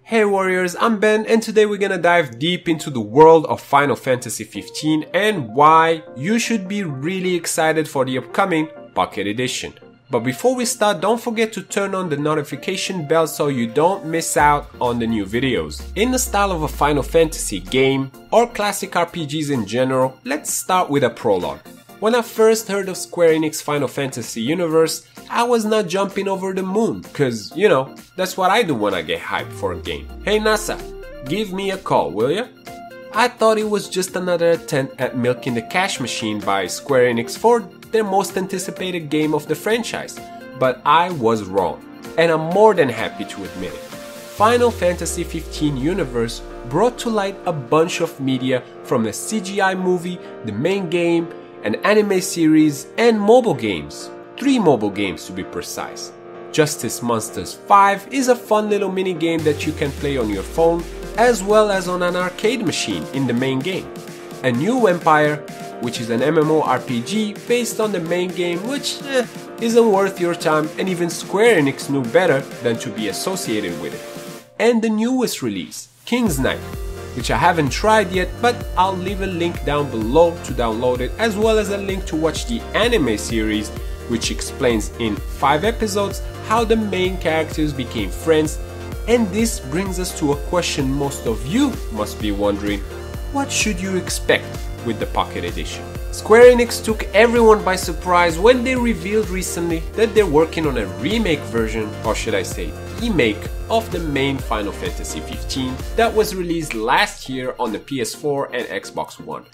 Hey warriors, I'm Ben and today we're gonna dive deep into the world of Final Fantasy 15 and why you should be really excited for the upcoming Pocket Edition. But before we start, don't forget to turn on the notification bell so you don't miss out on the new videos. In the style of a Final Fantasy game or classic RPGs in general, let's start with a prologue. When I first heard of Square Enix Final Fantasy universe, I was not jumping over the moon, cause you know, that's what I do when I get hyped for a game. Hey NASA, give me a call, will ya? I thought it was just another attempt at milking the cash machine by Square Enix for their most anticipated game of the franchise, but I was wrong, and I'm more than happy to admit it. Final Fantasy 15 universe brought to light a bunch of media from the CGI movie, the main game, an anime series, and mobile games. 3 mobile games to be precise. Justice Monsters 5 is a fun little mini game that you can play on your phone as well as on an arcade machine in the main game. A New Empire, which is an MMORPG based on the main game, which isn't worth your time, and even Square Enix knew better than to be associated with it. And the newest release, King's Knight, which I haven't tried yet, but I'll leave a link down below to download it, as well as a link to watch the anime series, which explains in 5 episodes how the main characters became friends. And this brings us to a question most of you must be wondering: what should you expect with the Pocket Edition? Square Enix took everyone by surprise when they revealed recently that they're working on a remake version, or should I say remake, of the main Final Fantasy 15 that was released last year on the PS4 and Xbox One.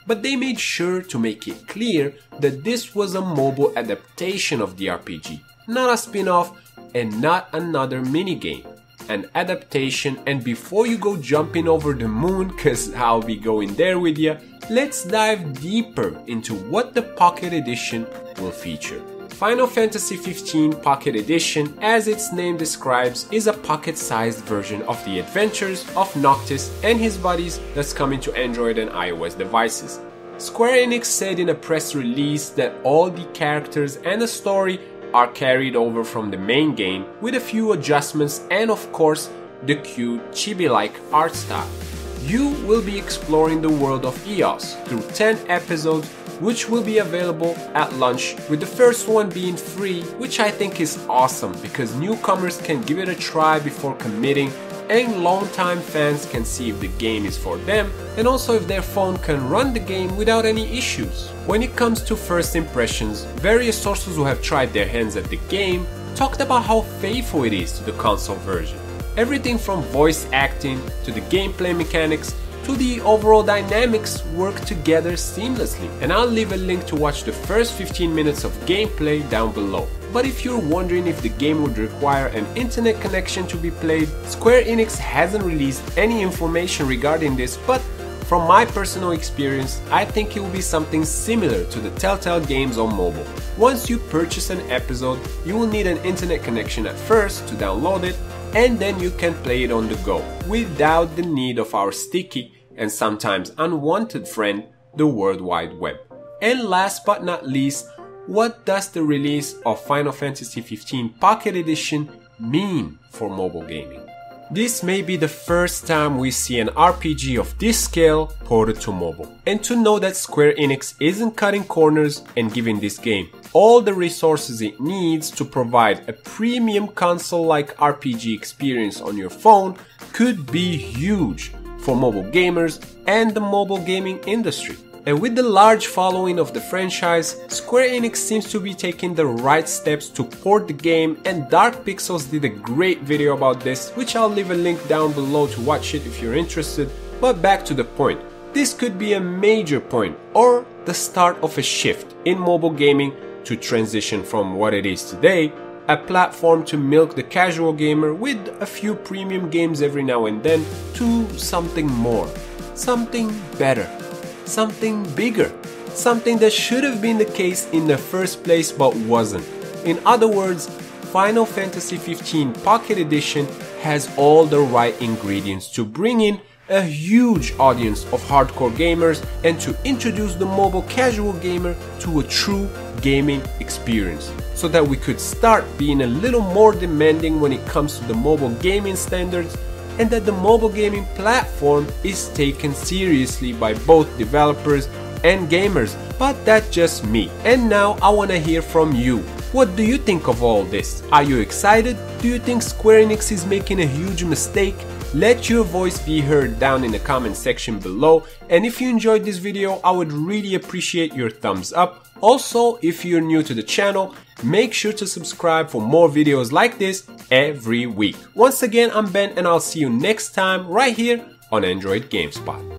But they made sure to make it clear that this was a mobile adaptation of the RPG, not a spin-off and not another minigame. An adaptation, and before you go jumping over the moon, cause I'll be going there with ya, let's dive deeper into what the Pocket Edition will feature. Final Fantasy 15 Pocket Edition, as its name describes, is a pocket-sized version of the adventures of Noctis and his buddies that's coming to Android and iOS devices. Square Enix said in a press release that all the characters and the story are carried over from the main game with a few adjustments and of course the cute chibi-like art style. You will be exploring the world of EOS through 10 episodes, which will be available at launch, with the first one being free, which I think is awesome because newcomers can give it a try before committing, and longtime fans can see if the game is for them and also if their phone can run the game without any issues. When it comes to first impressions, various sources who have tried their hands at the game talked about how faithful it is to the console version. Everything from voice acting to the gameplay mechanics to the overall dynamics work together seamlessly, and I'll leave a link to watch the first 15 minutes of gameplay down below. But if you're wondering if the game would require an internet connection to be played, Square Enix hasn't released any information regarding this, but from my personal experience, I think it will be something similar to the Telltale games on mobile. Once you purchase an episode, you will need an internet connection at first to download it, and then you can play it on the go, without the need of our sticky and sometimes unwanted friend, the World Wide Web. And last but not least, what does the release of Final Fantasy 15 Pocket Edition mean for mobile gaming? This may be the first time we see an RPG of this scale ported to mobile. And to know that Square Enix isn't cutting corners and giving this game all the resources it needs to provide a premium console-like RPG experience on your phone could be huge for mobile gamers and the mobile gaming industry. And with the large following of the franchise, Square Enix seems to be taking the right steps to port the game, and Darkpixels did a great video about this, which I'll leave a link down below to watch it if you're interested. But back to the point, this could be a major point or the start of a shift in mobile gaming to transition from what it is today, a platform to milk the casual gamer with a few premium games every now and then, to something more, something better, something bigger, something that should have been the case in the first place but wasn't. In other words, Final Fantasy 15 Pocket Edition has all the right ingredients to bring in a huge audience of hardcore gamers and to introduce the mobile casual gamer to a true gaming experience, so that we could start being a little more demanding when it comes to the mobile gaming standards and that the mobile gaming platform is taken seriously by both developers and gamers, but that's just me. And now I wanna hear from you. What do you think of all this? Are you excited? Do you think Square Enix is making a huge mistake? Let your voice be heard down in the comment section below, and if you enjoyed this video, I would really appreciate your thumbs up. Also, if you're new to the channel, make sure to subscribe for more videos like this every week. Once again, I'm Ben, and I'll see you next time right here on Android Gamespot.